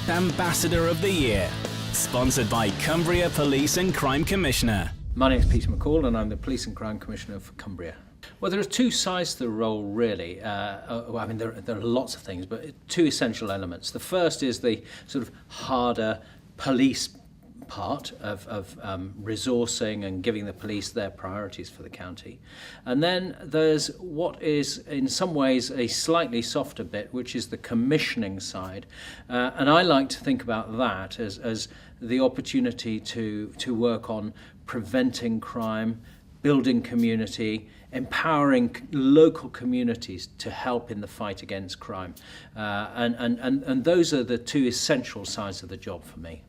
Ambassador of the Year. Sponsored by Cumbria Police and Crime Commissioner. My name is Peter McCall and I'm the Police and Crime Commissioner for Cumbria. Well, there are two sides to the role, really. There are lots of things, but two essential elements. The first is the sort of harder police part of resourcing and giving the police their priorities for the county. And then there's what is in some ways a slightly softer bit, which is the commissioning side. And I like to think about that as the opportunity to work on preventing crime, building community, empowering local communities to help in the fight against crime. And those are the two essential sides of the job for me.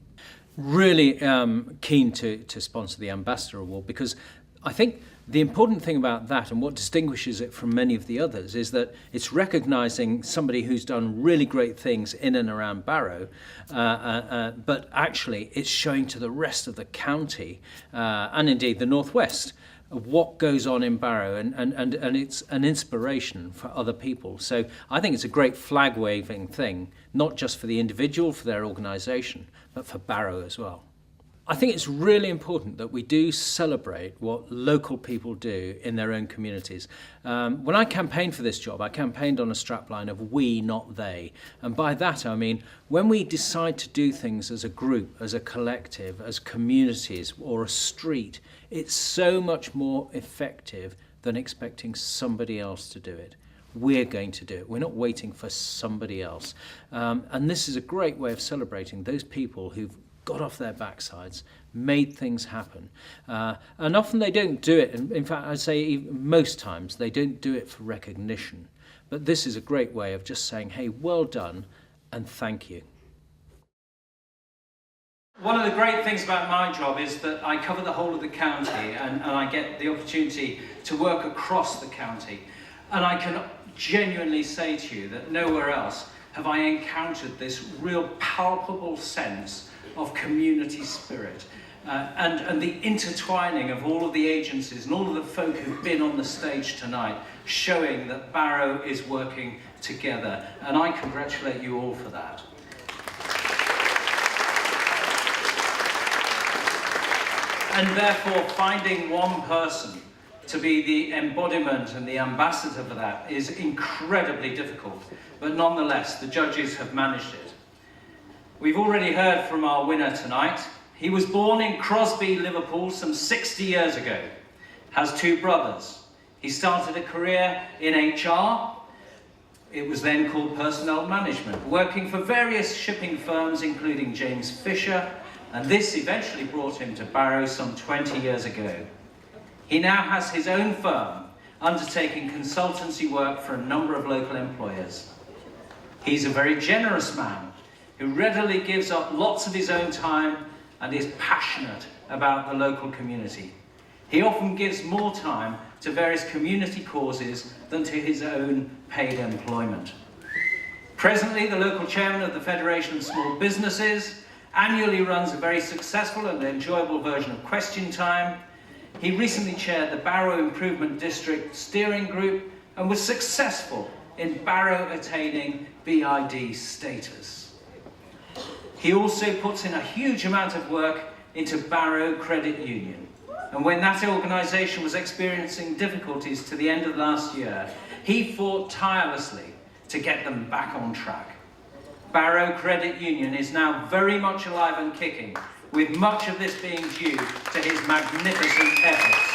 Really keen to sponsor the Ambassador Award, because I think the important thing about that and what distinguishes it from many of the others is that it's recognising somebody who's done really great things in and around Barrow, but actually it's showing to the rest of the county and indeed the Northwest of what goes on in Barrow, and it's an inspiration for other people. So I think it's a great flag-waving thing, not just for the individual, for their organisation, but for Barrow as well. I think it's really important that we do celebrate what local people do in their own communities. When I campaigned for this job, I campaigned on a strapline of we, not they. And by that I mean, when we decide to do things as a group, as a collective, as communities or a street, it's so much more effective than expecting somebody else to do it. We're going to do it. We're not waiting for somebody else. And this is a great way of celebrating those people who've got off their backsides, made things happen. And often they don't do it. In fact, I'd say most times they don't do it for recognition. But this is a great way of just saying, hey, well done and thank you. One of the great things about my job is that I cover the whole of the county and I get the opportunity to work across the county. And I can genuinely say to you that nowhere else have I encountered this real palpable sense of community spirit and the intertwining of all of the agencies and all of the folk who've been on the stage tonight, showing that Barrow is working together. And I congratulate you all for that. And therefore, finding one person to be the embodiment and the ambassador for that is incredibly difficult. But nonetheless, the judges have managed it. We've already heard from our winner tonight. He was born in Crosby, Liverpool, some 60 years ago. Has two brothers. He started a career in HR. It was then called personnel management, working for various shipping firms, including James Fisher, and this eventually brought him to Barrow some 20 years ago. He now has his own firm, undertaking consultancy work for a number of local employers. He's a very generous man who readily gives up lots of his own time and is passionate about the local community. He often gives more time to various community causes than to his own paid employment. Presently, the local chairman of the Federation of Small Businesses annually runs a very successful and enjoyable version of Question Time. He recently chaired the Barrow Improvement District Steering Group and was successful in Barrow attaining BID status. He also puts in a huge amount of work into Barrow Credit Union. And when that organisation was experiencing difficulties to the end of last year, he fought tirelessly to get them back on track. Barrow Credit Union is now very much alive and kicking, with much of this being due to his magnificent efforts.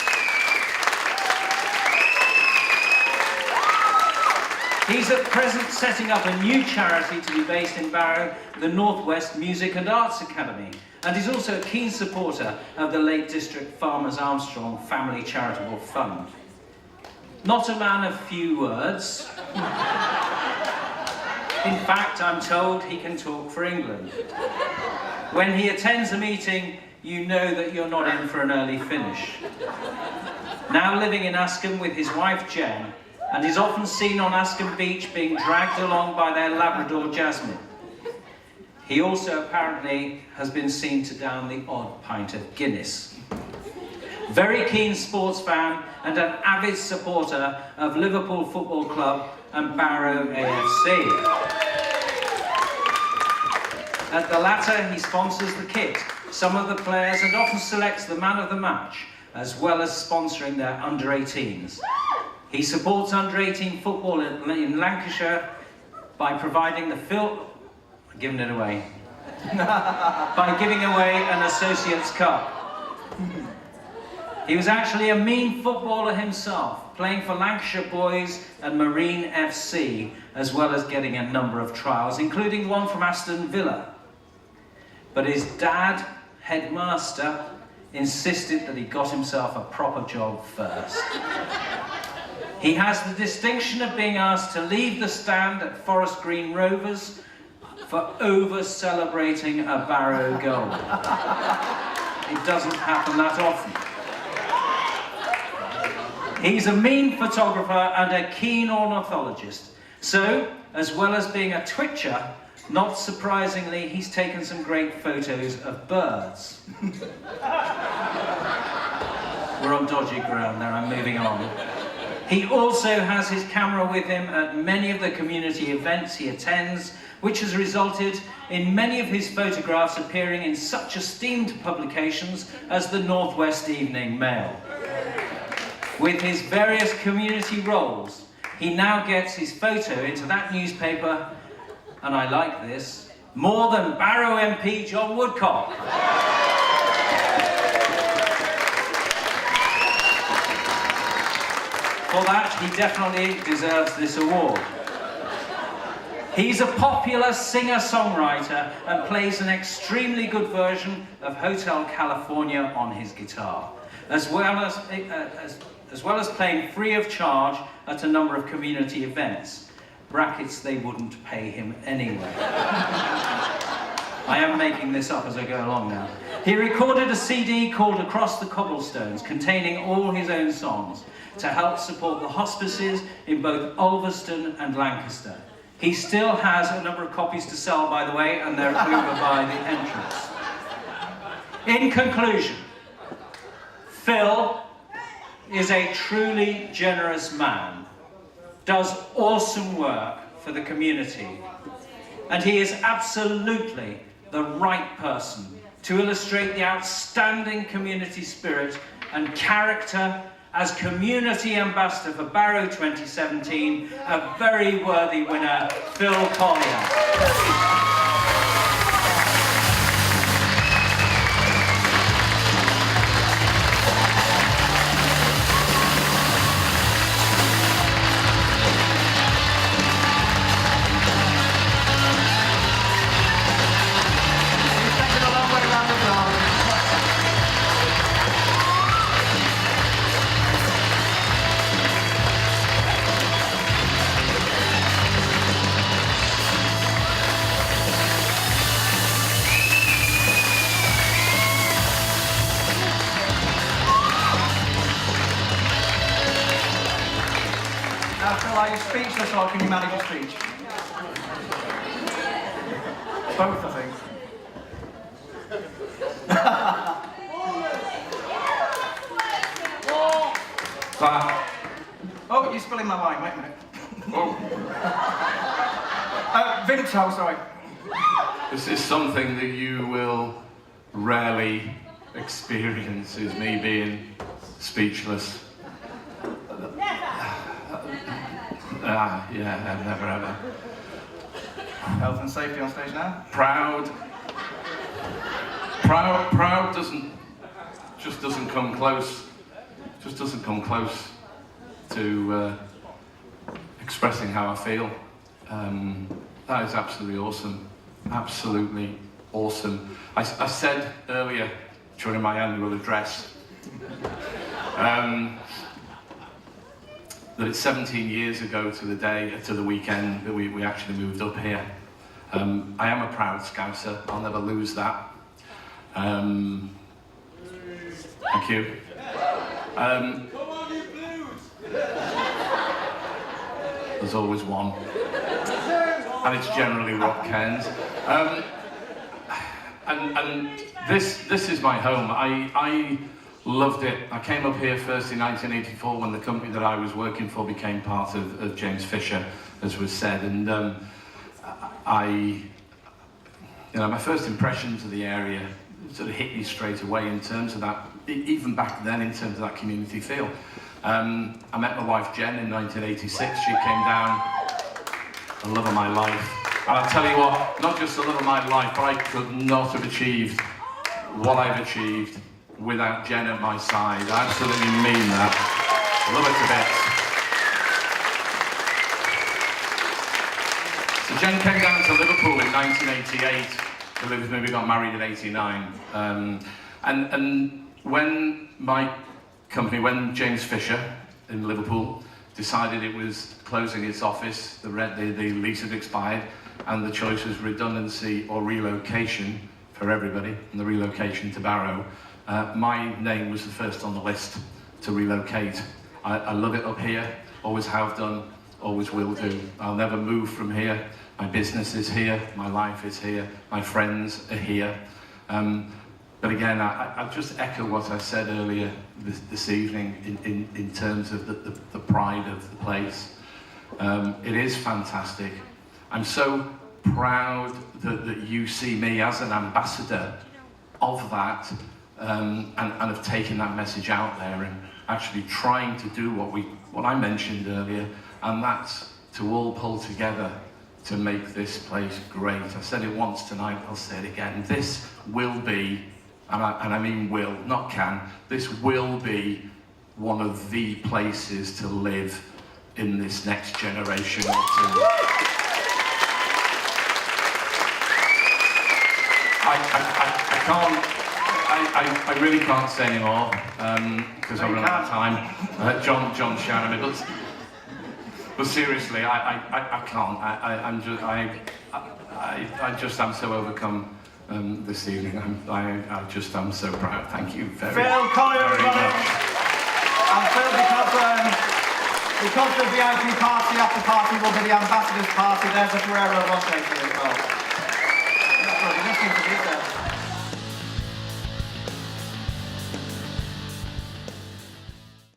He's at present setting up a new charity to be based in Barrow, the Northwest Music and Arts Academy, and he's also a keen supporter of the Lake District Farmers Armstrong Family Charitable Fund. Not a man of few words. In fact, I'm told he can talk for England. When he attends a meeting, you know that you're not in for an early finish. Now living in Askham with his wife Jen, and is often seen on Askham Beach being dragged along by their Labrador Jasmine. He also apparently has been seen to down the odd pint of Guinness. Very keen sports fan and an avid supporter of Liverpool Football Club and Barrow AFC. At the latter, he sponsors the kit, some of the players, and often selects the man of the match, as well as sponsoring their under-18s. He supports under-18 football in Lancashire by providing the giving it away. By giving away an Associates Cup. He was actually a mean footballer himself, playing for Lancashire Boys and Marine FC, as well as getting a number of trials, including one from Aston Villa. But his dad, headmaster, insisted that he got himself a proper job first. He has the distinction of being asked to leave the stand at Forest Green Rovers for over-celebrating a Barrow goal. It doesn't happen that often. He's a mean photographer and a keen ornithologist. So, as well as being a twitcher, not surprisingly, he's taken some great photos of birds. We're on dodgy ground there, I'm moving on. He also has his camera with him at many of the community events he attends, which has resulted in many of his photographs appearing in such esteemed publications as the North West Evening Mail. With his various community roles, he now gets his photo into that newspaper, and I like this, more than Barrow MP John Woodcock. For that, he definitely deserves this award. He's a popular singer-songwriter and plays an extremely good version of Hotel California on his guitar, as well as playing free of charge at a number of community events. Brackets, they wouldn't pay him anyway. I am making this up as I go along now. He recorded a CD called Across the Cobblestones, containing all his own songs, to help support the hospices in both Ulverston and Lancaster. He still has a number of copies to sell, by the way, and they're over by the entrance. In conclusion, Phil is a truly generous man, does awesome work for the community, and he is absolutely the right person to illustrate the outstanding community spirit and character as Community Ambassador for Barrow 2017, a very worthy winner, Phil Collier. Are you speechless or can you manage a speech? Both, I think. Oh, you're spilling my wine, wait a minute. Vimto, sorry. This is something that you will rarely experience, is me being speechless. Yeah, never ever. Health and safety on stage now. Proud doesn't come close. Just doesn't come close to expressing how I feel. That is absolutely awesome. Absolutely awesome. I said earlier during my annual address that it's 17 years ago to the weekend that we actually moved up here. I am a proud Scouser, I'll never lose that. Thank you. Come on, you Blues! There's always one. And it's generally Rock Cairns. And this is my home. I loved it. I came up here first in 1984 when the company that I was working for became part of James Fisher, as was said, and you know, my first impressions of the area sort of hit me straight away in terms of that, even back then, in terms of that community feel. I met my wife Jen in 1986. She came down, the love of my life. And I'll tell you what, not just the love of my life, but I could not have achieved what I've achieved without Jen at my side. I absolutely mean that. Love her to bits. So Jen came down to Liverpool in 1988 to live with me. We got married in '89. And when my company, when James Fisher in Liverpool decided it was closing its office, the lease had expired, and the choice was redundancy or relocation for everybody, and the relocation to Barrow, my name was the first on the list to relocate. I love it up here, always have done, always will do. I'll never move from here. My business is here, my life is here, my friends are here. But again, I just echo what I said earlier this evening in terms of the pride of the place. It is fantastic. I'm so proud that you see me as an ambassador of that, and have taken that message out there and actually trying to do what I mentioned earlier, and that's to all pull together to make this place great. I said it once tonight, I'll say it again. This will be, and I mean will, not can, this will be one of the places to live in this next generation or two. I really can't say anymore because I run out of time. John shouted at me, but seriously, I can't. I just am so overcome this evening. I'm so proud. Thank you very much. Phil Collier, everybody. And Phil, because the VIP party after party will be the ambassador's party, there's a Barrow Awards as well.